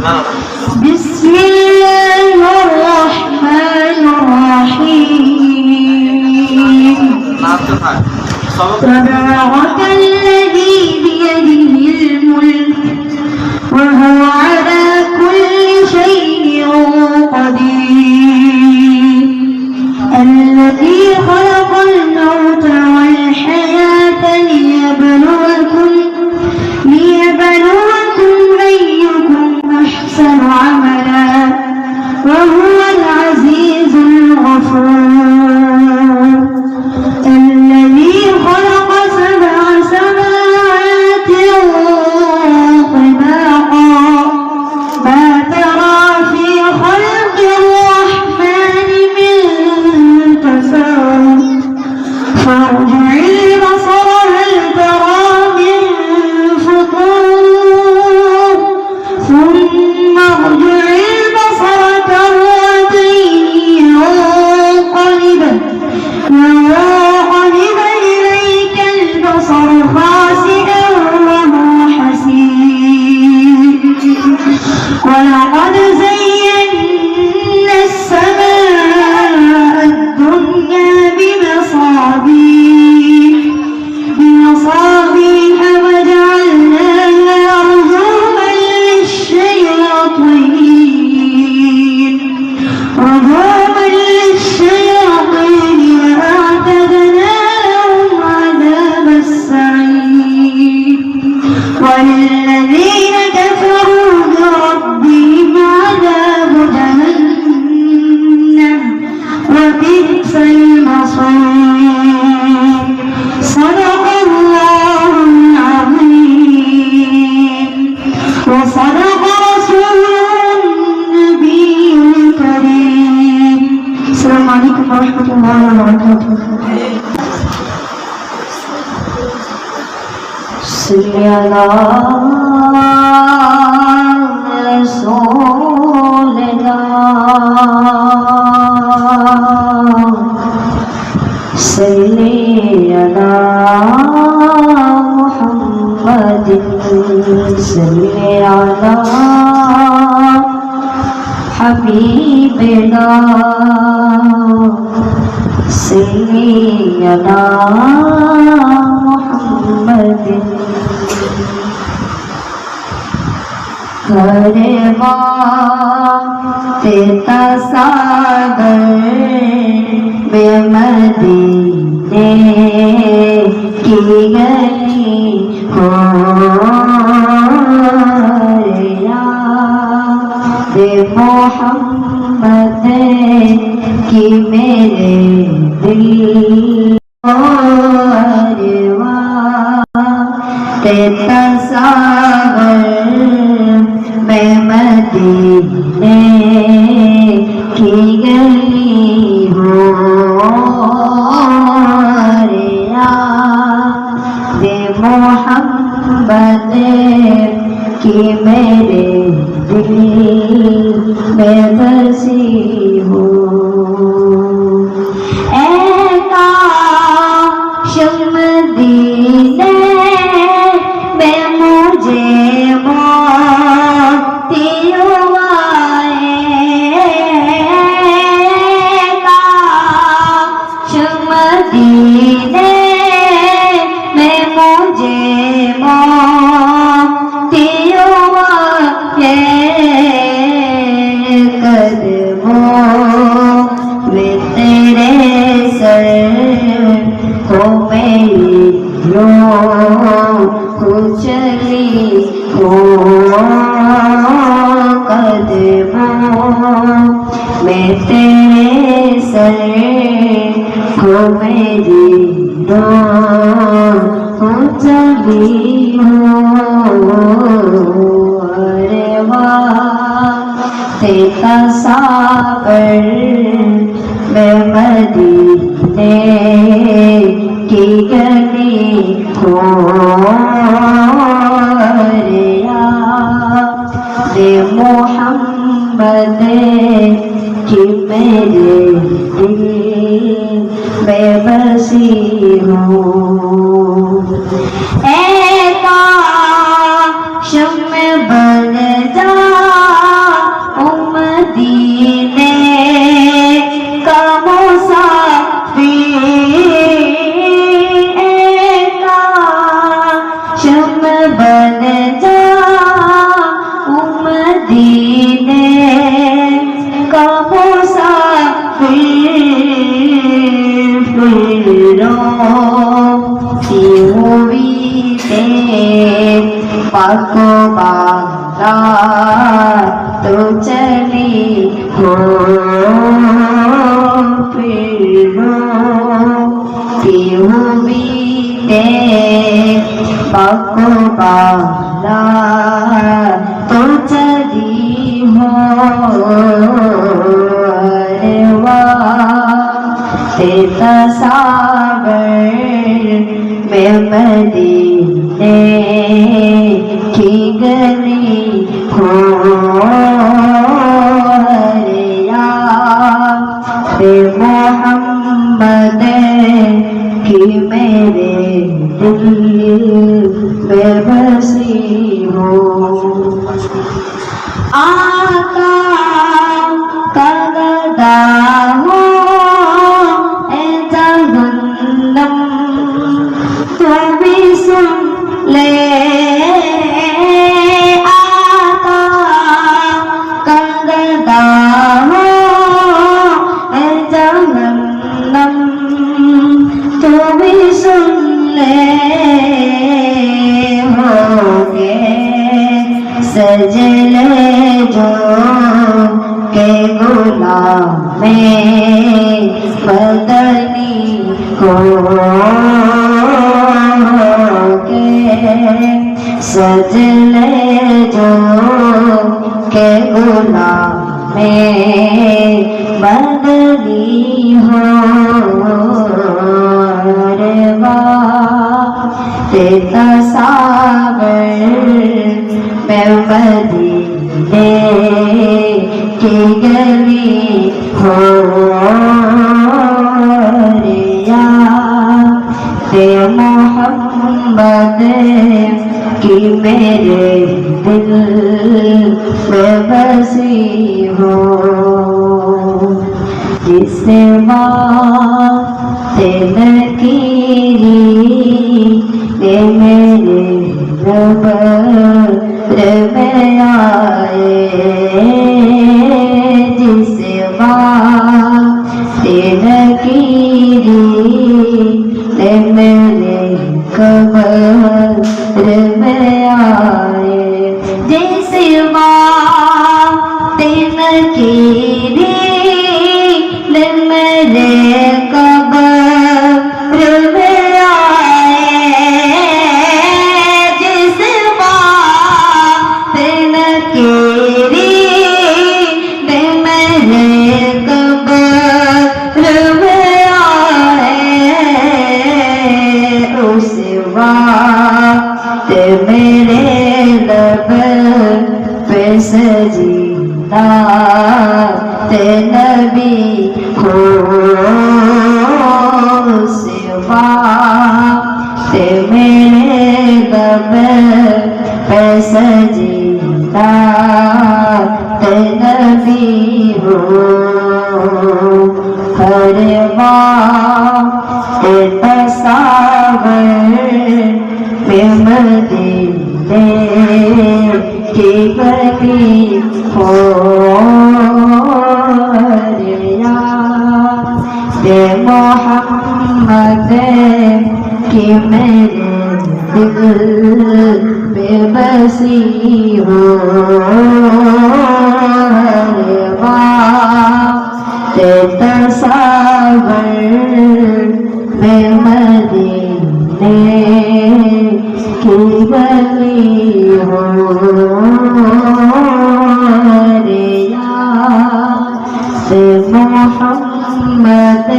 بسم الله الرحمن الرحيم تبارك الذي بيده الملك وهو على كل شيء قدير الذي خلق الموت والحياة ليبلوكم أيكم أحسن عملا وهو العزيز الغفور الذي خلق 7 سماوات طباقا ما ترى في خلق الرحمن من تفاوت فارجع البصر هل ترى من فطور ثم ارجع البصر كرتين ينقلب إليك البصر خاسئا وهو حسير ولقد زينا السماء الدنيا بمصابيح وجعلناها رجوما للشياطين وأعتدنا لهم عذاب السعير وللذين كفروا بربهم عذاب جهنم وبئس المصير صدق الله العظيم وصدق رسوله النبي الكريم السلام عليكم ورحمة الله وبركاته صل على رسول الله صل على محمد صل على حبيبنا صل على محمد तेता सागर बेमदीने की गली हो दे मोहम्मद की मेरे दिल तेता सागर मदीने की गली हो दे मोहम्मद की मेरे दिल में बसी हो मदीने में मुझे मैं तेरे सर को मेरी चली हूँ अरे वाह तेरा सागर मैं मदीने की गली को दे मोहम्मद कि मेरे दिल में बसी हूँ ऐ काश मैं बन जा पाको बाला तो चली हो फिरो क्यों बीते पाको बाला तो चली हो रे तेता सागर में मदीने की गली हो रे मोहम्मद की मेरे दिल में बसी हो आका कगदा हो ए जहन्नम तो भी सुन ले आका कगदा हो ए जहन्नम तो भी सुन ले होगे सजले जो के गुलाम में बदनी को के सजले जो के गुलाम में बदनी हो रे तेता सागर में मदीने की गली हो रिया ते मोहम्मद की मेरे दिल में बसी हो जिसे बातें नकीरी ये मेरे रब में आए जिसे बातें नकीरी ये मेरे कब्र में आए जिसे बातें नकीरी ये मेरे कब्र में आए जिसे बातें नकीरी ये मेरे कब्र में आए उस बात मेरे लब पे सजीदा ते नबी हो सिवा ते मेरे लब पे सजीदा ते नबी हो हर ते तसावर में मदीने की गली हो रिया दे मोहम्मद की मेरे दिल में बसी हो ते तसावर में मदीने की गली हो रिया से मोहम्मद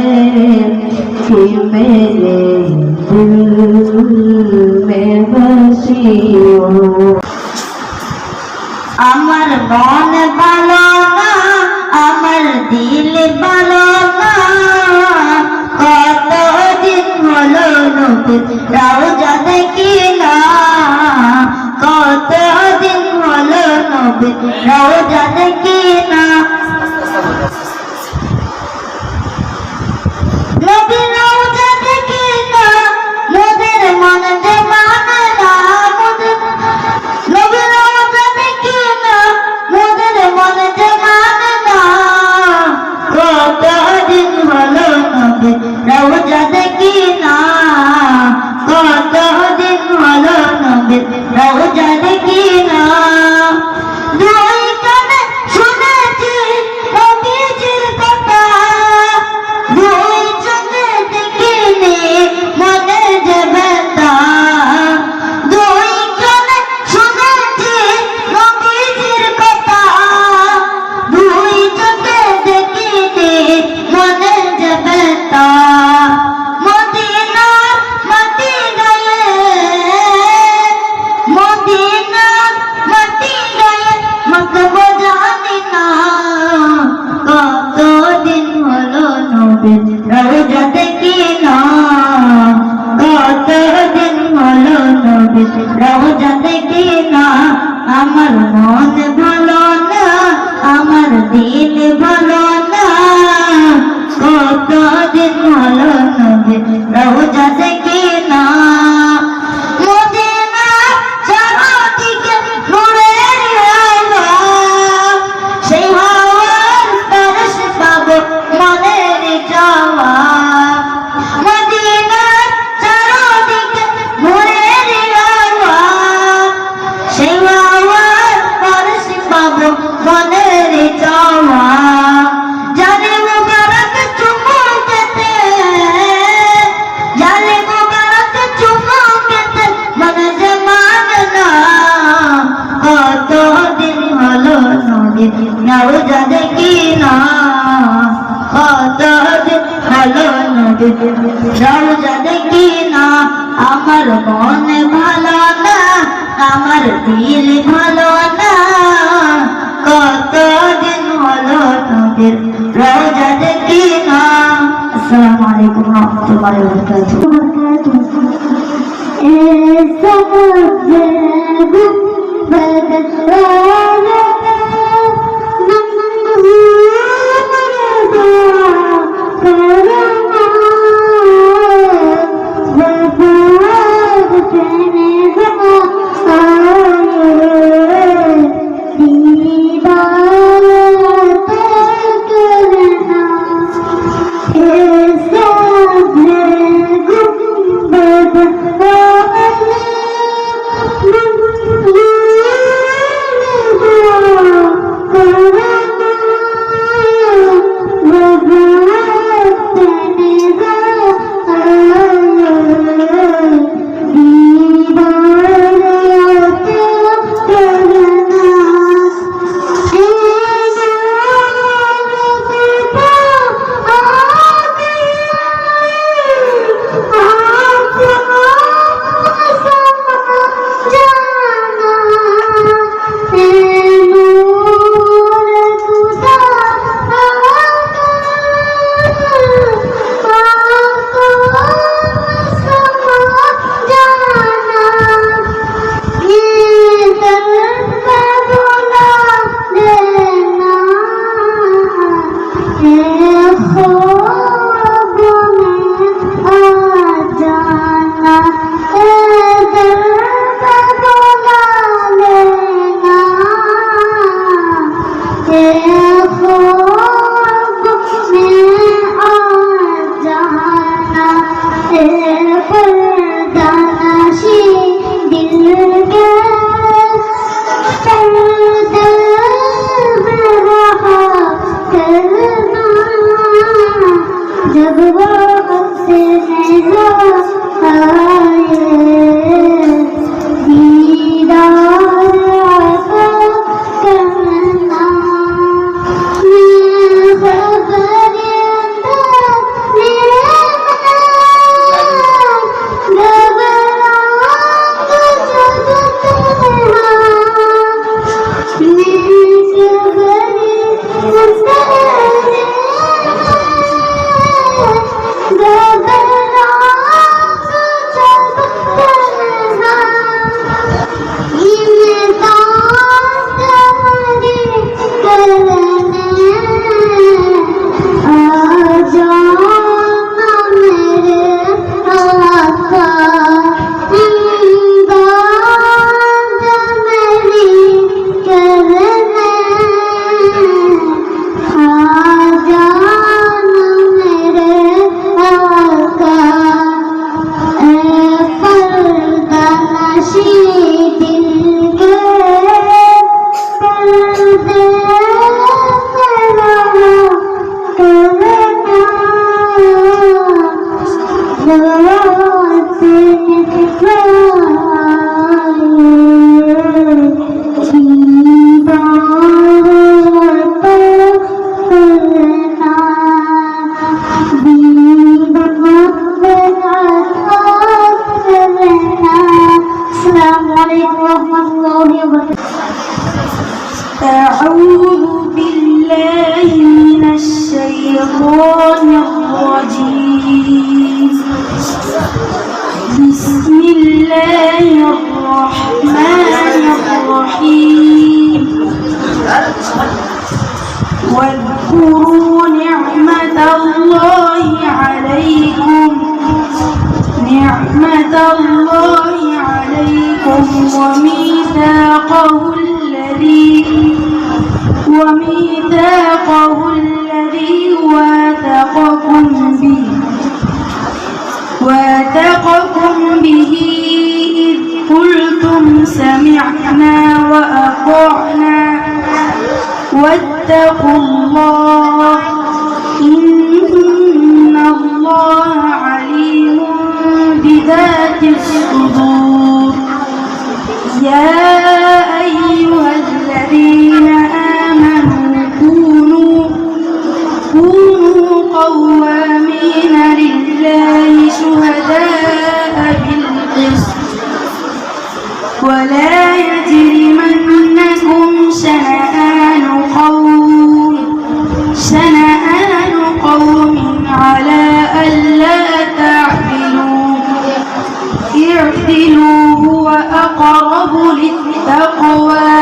की मेरे दिल में बसी हो আমার মন ভালো না আমার দিল ভালো না কতদিন হলো নবীর রওজা দেখি না কতদিন হলো নবীর রওজা দেখি না নবীর রওজা দেখি না মোদের মন যে মানে না নবীর রওজা দেখি না মোদের মন যে মানে না কতদিন হলো নবীর রওজা দেখি না কতদিন হলো নবীর রওজা নবীর রওজা দেখি না আমার মন ভালো না আমার দিল ভালো না কতদিন হলো নবীর রওজা দেখি না মদিনা চারদিকে নূরের আলো সেই হাওয়ার স্পর্শ পাবো মনের চাওয়া মদিনা চারদিকে নূরের আলো সেই হাওয়ার স্পর্শ পাবো মনের চাওয়া জানে মুবারক চুমু খেতে জানে মুবারক চুমু খেতে মনে যে মানে না কতদিন হলো নবীর রওজা দেখি না কতদিন হলো নবীর রওজা দেখি না আমার মন ভালো না আমার দিল ভালো না কতদিন হলো নবীর রওজা দেখি না আসসালামু আলাইকুম ওয়া রাহমাতুল্লাহি ওয়া বারাকাতুহু الشيطان الرجيم. بسم الله الرحمن الرحيم واذكروا نعمة الله عليكم وميثاقه الذي واثقكم به إذ قلتم سمعنا وأطعنا واتقوا الله إن الله عليم بذات الصدور يا أيها الذين آمنوا كونوا قوامين لله شهداء بالقسط ولا يجرمنكم شنآن قوم على ألا تعدلوا اعدلوا هو أقرب للتقوى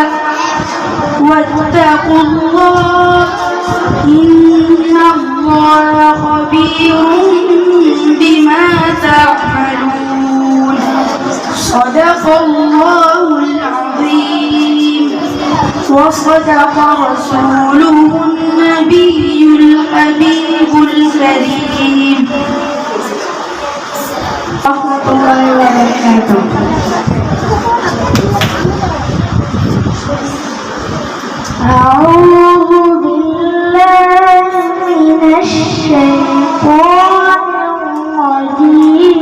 واتقوا الله إن الله خبير بما تعملون صدق الله العظيم وصدق رسوله النبي الحبيب الكريم ورحمة الله وبركاته. أعوذ بالله من الشيطان الرجيم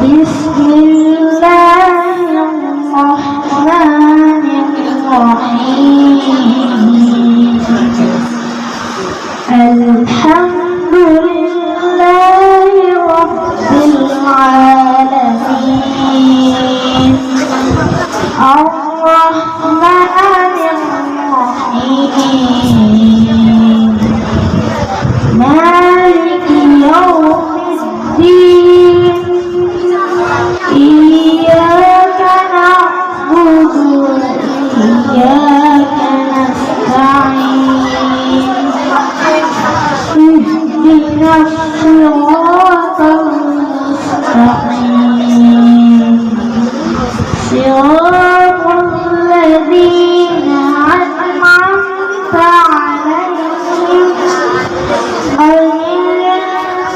بسم الله الرحمن الرحيم الحمد لله رب العالمين الرحمن الرحيم مالك يوم الدين إياك نعبد وإياك نستعين اهدنا الصراط المستقيم صراط الذين أنعمت عليهم غير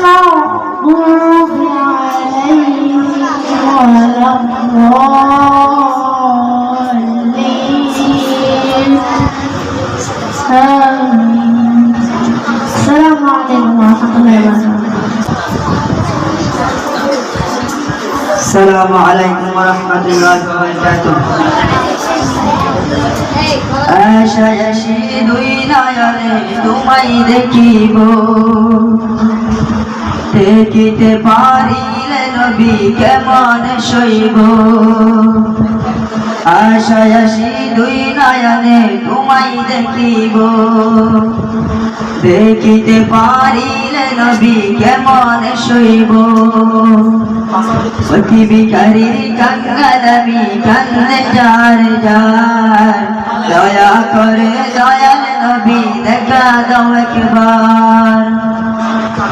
المغضوب عليهم ولا الضالين آمين. السلام عليكم ورحمة الله وبركاته. السلام عليكم ورحمة الله وبركاته. আশায় আসি দুই নয়নে তোমায় দেখিব, দেখিতে পারিলে নবী কেমন সইব। আশায় আসি দুই নয়নে তোমায় দেখিব, দেখিতে পারিলে নবী কেমন সইব। অতি বিকারীর কাঙ্গালামি কান্দে যার যার, দয়া করে দয়াল নবী দেখা দাও একবার।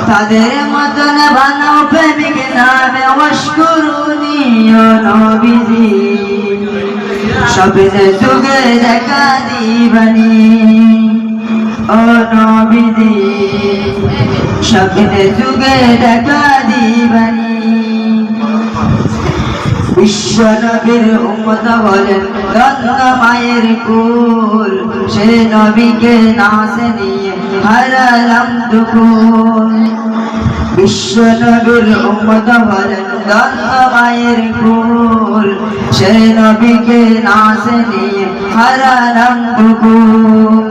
তাদের মতন বানাও প্রেমিক নামে ওয়াশকুরুনি ও নবীজি, স্বপ্নে যুগে দেখা দিবানি ও নবীজি, স্বপ্নে যুগে দেখা দিবানি। বিশ্ব নবীর উম্মত বলেন ধন্য মায়ের কুল, সে নবীকে নাসে নিয়ে হারালাম দুকুল। বিশ্ব নবীর উম্মত বলেন ধন্য মায়ের কুল, সে নবীকে নাসে নিয়ে হারালাম দুকুল।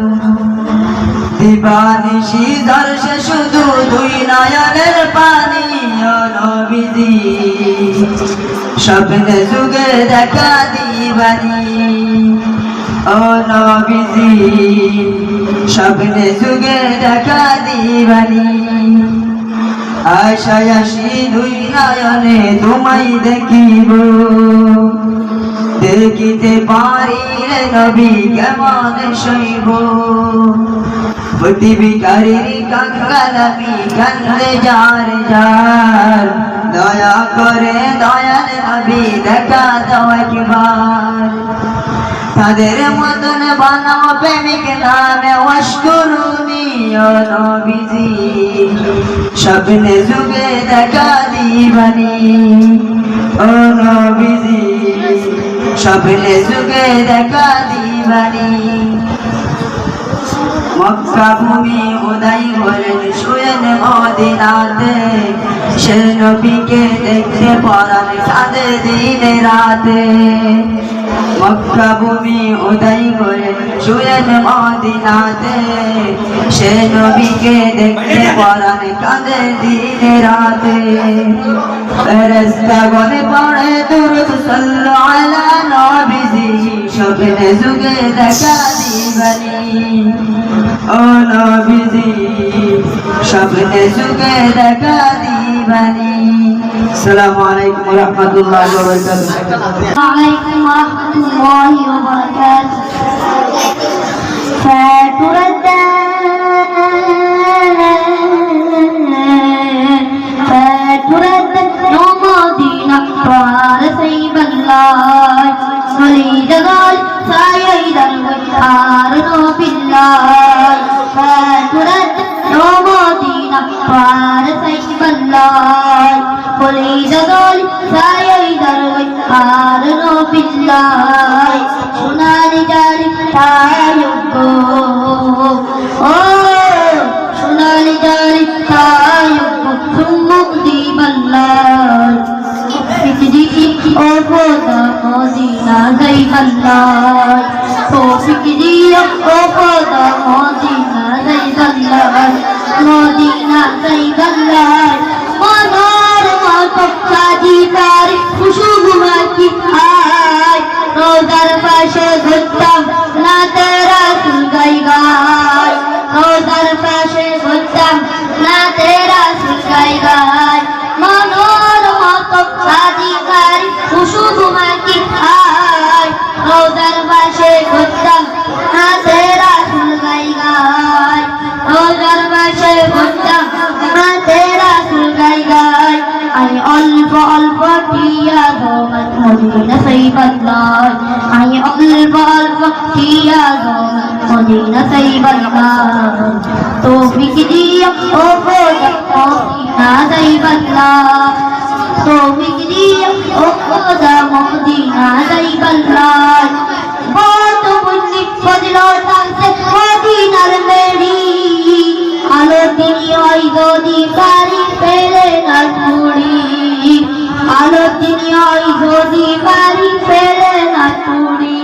দিবানিশি দর্শে শুধু দুই নয়নের পানি ও নবীজি, স্বপ্নে যুগে দেখা দিবানি ও নবীজি, স্বপ্নে যুগে দেখা দিবানি। আশায় আসি দুই নয়নে তোমায় দেখিব দেখিতে পারি রে নবী কেমন সইব অতি বিকারীর কাঙ্গাল আমি কান্দে যার যার দয়া করে দয়াল নবী দেখা দাও একবার তাদের মতন বানাও প্রেমিক নামে ওয়াশকুরুনি ও নবীজি স্বপ্নে যুগে দেখা দিবানি ও নবীজি স্বপ্নে যুগে দেখা দিবানি মক্কা ভূমি উদয় হলেন শুয়েন মদিনাতে সে নবীকে দেখতে পরান কাঁদে দিনে রাতে মক্কা ভূমি উদয় হলেন শুয়েন মদিনাতে সে নবীকে দেখতে পরান কাঁদে দিনে রাতে ফেরেশতাগণ পড়ে দুরূদ সাল্লু আলা নবীজি স্বপ্নে যুগে দেখা দিবানি ও নবীজি স্বপ্নে যুগে দেখা দিবানি আসসালামু আলাইকুম ওয়া রাহমাতুল্লাহি ওয়া বারাকাতুহু وعليكم ورحمة الله وبركاته فاتردد نمودينا طوال سيب الله وليد ذال سايد الوحار بالله فاتردد نمودينا طوال سيب الله وليد ذال سايد الوحار بالله সোনালি জারি তায়ুগো ও সোনালি জারি তায়ুগো সুমুক্তি বাল্লাহ ফিকরি ও খোদা মদিনা যাই বাল্লাহ তো ফিকরি ও খোদা মদিনা যাই বাল্লাহ মদিনা যাই বাল্লাহ মনোর মত সাজি তার খুশবু মাখি আয় রোজার পাশে ঘুরতাম না তেরা সুর গাই গাই রোজার পাশে ঘুরতাম না তেরা সুর গাই গাই মনোর মত সাজিকারি খুশবু মাখি আয় রোজার পাশে ঘুরতাম না তেরা সুর গাই গাই রোজার পাশে ঘুরতাম না তেরা সুর গাই গাই আমি অল্প অল্প টিয়া দোমন মদিনা সাইবাল্লাহ আমি অল্প অল্প টিয়া দোমন মদিনা সাইবাল্লাহ তৌফিক দিও ও খোদা মদিনা সাইবাল্লাহ তৌফিক দিও ও খোদা মদিনা সাইবাল্লাহ বহুত পুণ্য ফজিলত আছে মদিনার মেরি আলো দুনিয়ায় যদি পারি পেলে না ছুড়ি আলো দুনিয়ায় যদি পারি পেলে না ছুড়ি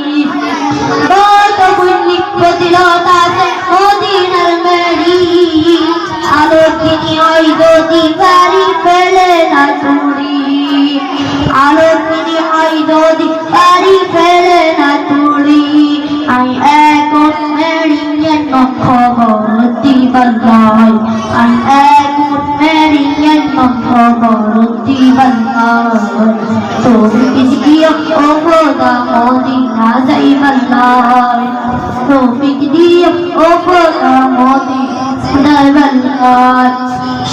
কত পুণ্য ফজিলত আছে মদিনার মেরি আলো দুনিয়ায় যদি পারি পেলে না ছুড়ি আলো দুনিয়ায় যদি পারি পেলে না ছুড়ি আমি এখন মেরিয়ের খবর দিবাল্লাহ আমি এখন মেরিয়ের খবর দিবাল্লাহ তৌফিক দিও ও খোদা মদিনা যাইবাল্লাহ তৌফিক দিও ও খোদা মদিনা যাইবাল্লাহ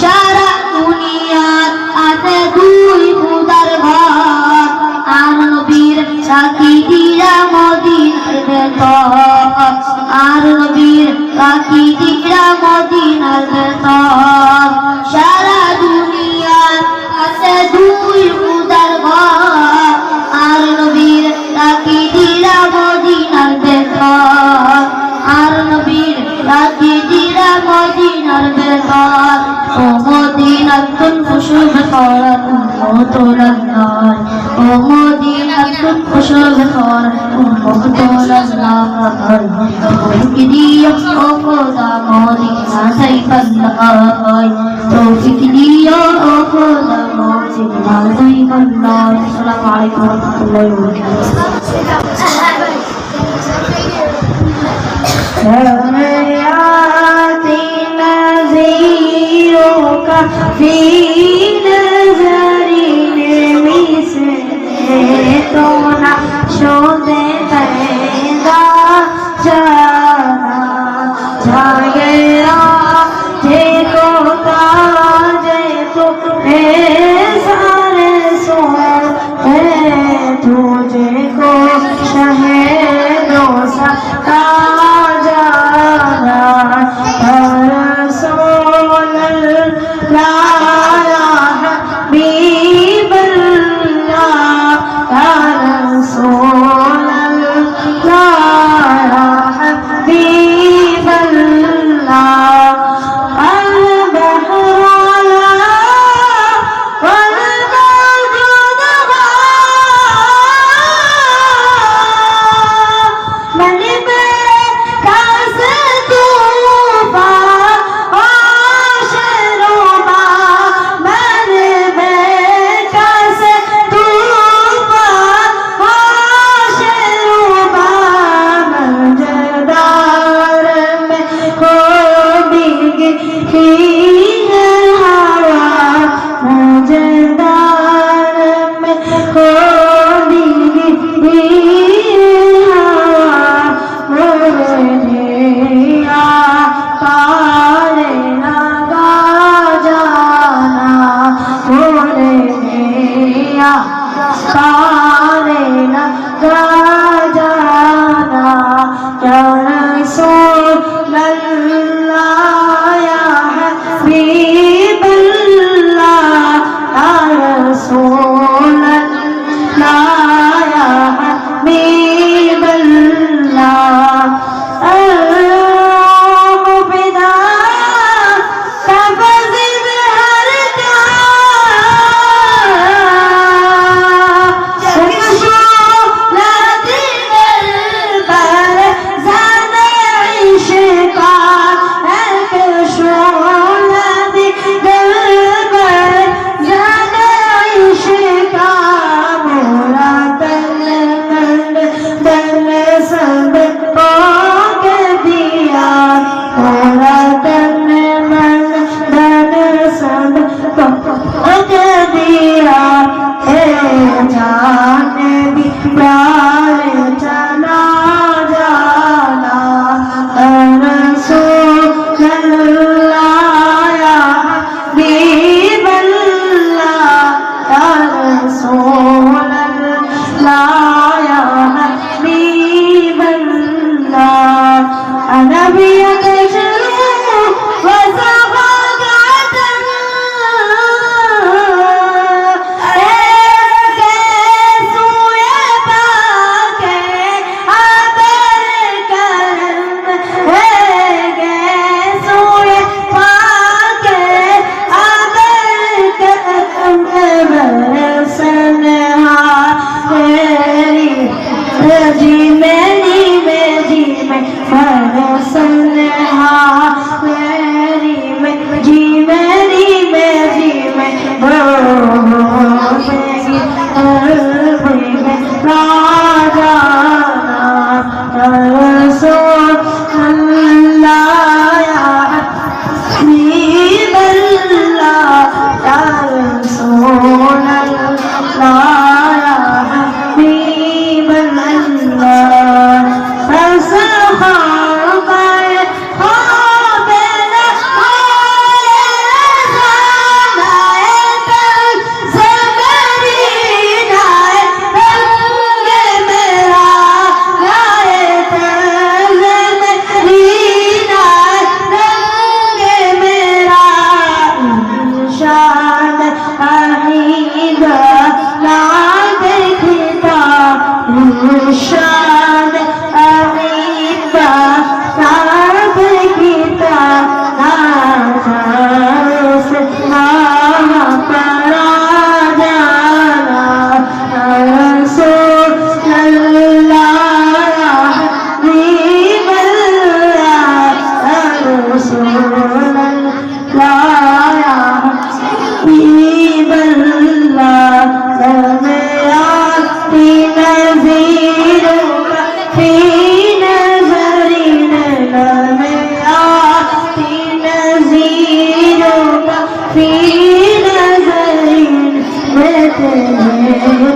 সারা দুনিয়াত আছে দুই খুদার ঘর আর নবীর সাথী দিরা মদিনার ভেতর আর নবীর সাথী দিরা মদিনার ভেতর সারা দুনিয়াত আছে দুই খুদার ঘর আর নবীর সাথী দিরা মদিনার ভেতর আর নবীর সাথী দিরা মদিনার ভেতর ও মদিনাতুল খুশব করাত উম্মতুল্লাহ ও মদিনাতুল খুশব করাত উম্মতুল্লাহ তৌফিক দিও ও খোদা মদিনা সাইবাল্লাহ তৌফিক দিও ও খোদা মদিনা সাইবাল্লাহ আসসালামু আলাইকুম ওয়া রাহমাতুল্লাহি ওয়া বারাকাতুহু في نظرين مثل تونا شود पैदा जाना जागेरा देखो ताजे तो सारे सो तुझे को शहरों सा जाना रसूल लाया हबीब अल्लाह या रसूल लाया हबीब अल्लाह सारे लगा जाना या रसूल अल्लाह या हबीब अल्लाह या रसूल अल्लाह या हबीब अल्लाह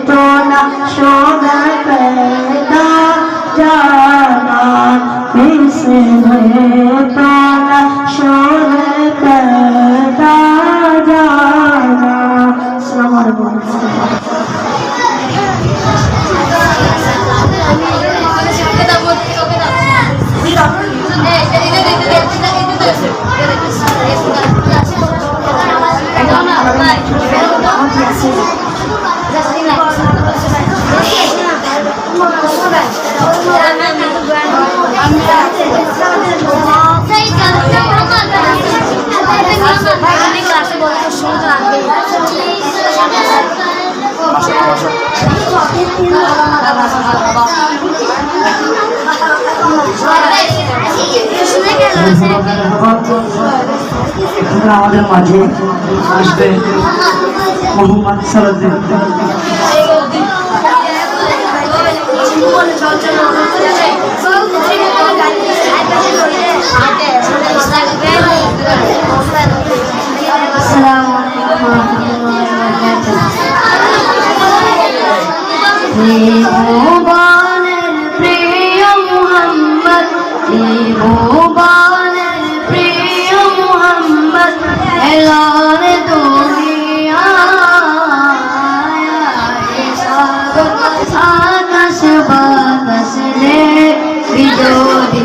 तो ना शोध पैदा जाना किसे तो ना शोध पैदा जाना। अस्सलाम वालेकुम। আমাদের মাঝে আসবে মোহাম্মদ সালাউদ্দিন। ভুবনের প্রিয় মুহাম্মদ, ভুবনের প্রিয় মুহাম্মদ এলার দুনিয়ায়। আকাশ বাতাস রে বিজলি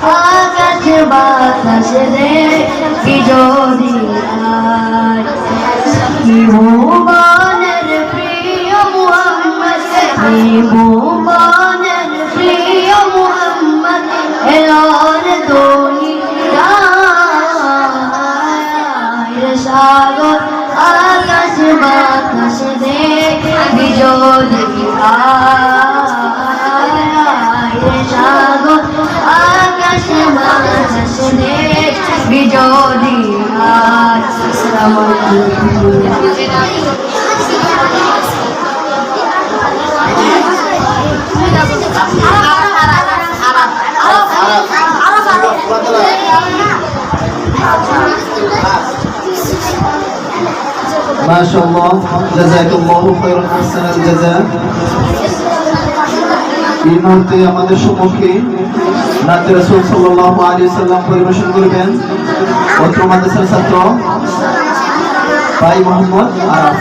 আকাশ বাতাস রে বিজলি ভুবনের প্রিয় মুহাম্মদ, ভুবনের প্রিয় মুহাম্মদ এলার দুনিয়ায়। সাগর আকাশ বাতাস দেখ বিজলি সাগর আকাশ বাতাস দেখ বিজলি। আসসালামু ما شاء الله جزاك الله خيرا أحسن الجزاء এই মুহূর্তে আমাদের সম্মুখে নাতে রাসূল সাল্লাল্লাহু আলাইহি সাল্লাম পরিবেশন করবেন অত্র মাদ্রাসার ছাত্র ভাই মোহাম্মদ আরাফ।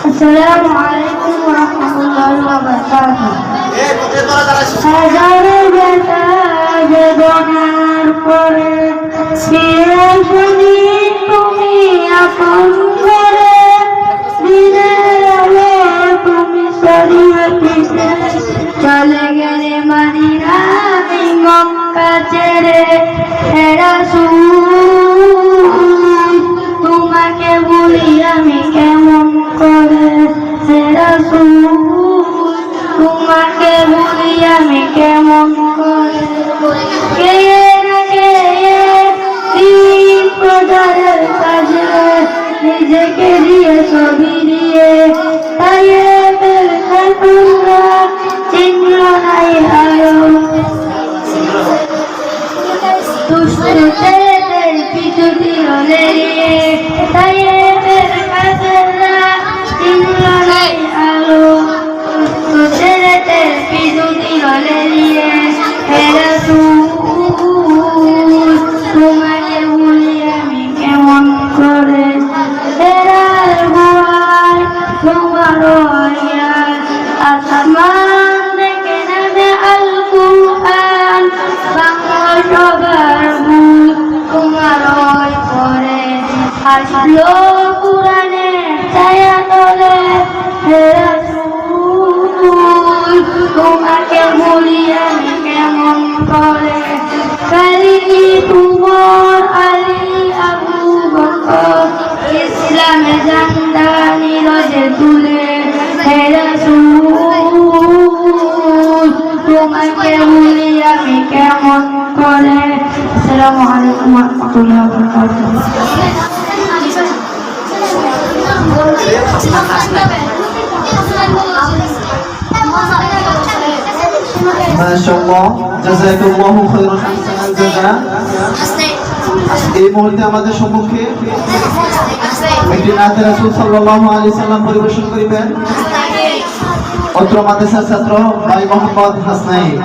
আসসালামু আলাইকুম ওয়া রাহমাতুল্লাহি ওয়া বারাকাতুহু। হাজারে বেদনার পরে ফিরে আসনি তুমি আপন ঘরে, দিনের আলো তুমি সরিয়ে পিছে চলে গেলে মদিনা মক্কা ছেড়ে। হে রাসূল তোমাকে বলি আমি কেমন করে, হে রাসূল তোমাকে বলি আমি কেমন করে। কে না কে দিন প্রচারের কাজে নিজেকে দিয়ে ছবি দিয়ে, তাই তোমরা চিহ্ন নাই আরো দুষ্টদের পিছু দিলে, তাই চিহ্ন নাই আরো দুষ্টদের পিছু দিলে। হে রাসূল তোমাকে বলি আমি কেমন করে, হেরার ভয় তোমার আয়াত আসমান থেকে নামে আল কুরআন, বাংলা সবার ভুল তোমার পরে আসলো কুরআনে ছায়া তলে। হে রাসূল তোমাকে বলি আমি কেমন করে, কালিনী তোমার আলী আবু বকর ইসলামে ঝান্ডা নীরজে তুলে। হে রাসূল তোমাকে বলি আমি কেমন করে। আসসালামু আলাইকুম ওয়া রাহমাতুল্লাহি ওয়া বারাকাতুহু। মাশাআল্লাহ, জাযাকাল্লাহু খায়রান হাসানাল জাযা। এই মুহূর্তে আমাদের সম্মুখে একটি নাতে রাসূল সাল্লাল্লাহু আলাইহি সাল্লাম পরিবেশন করিবেন অত্র মাদ্রাসার ছাত্র ভাই মোহাম্মদ হাসনাইন।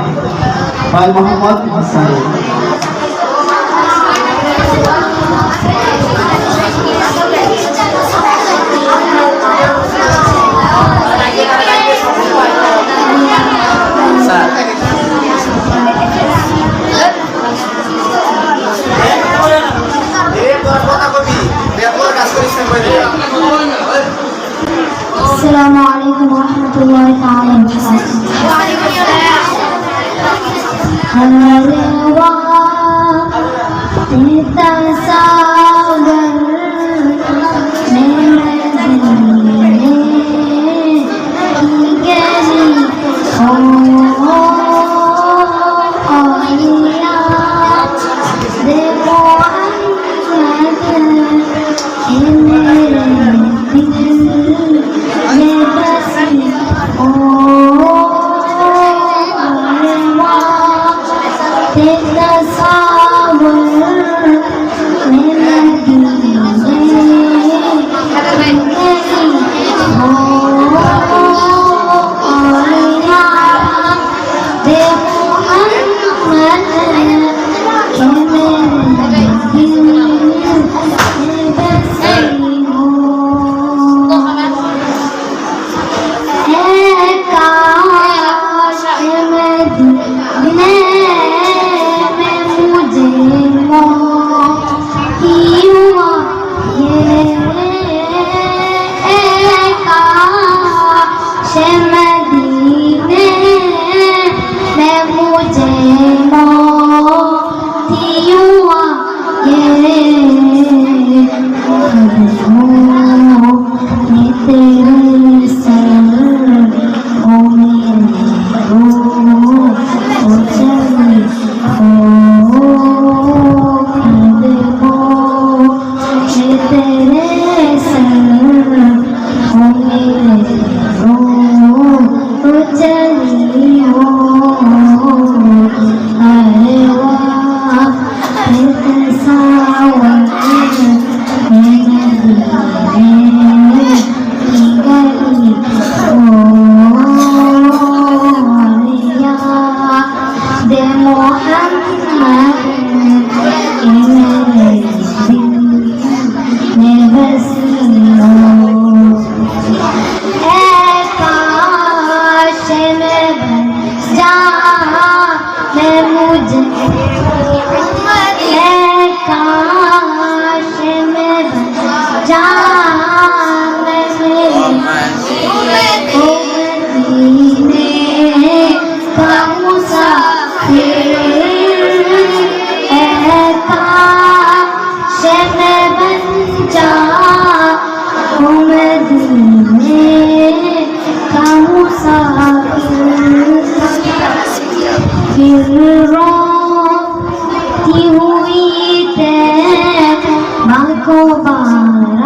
السلام عليكم ورحمة الله تعالى وبركاته. হইতে বাকবার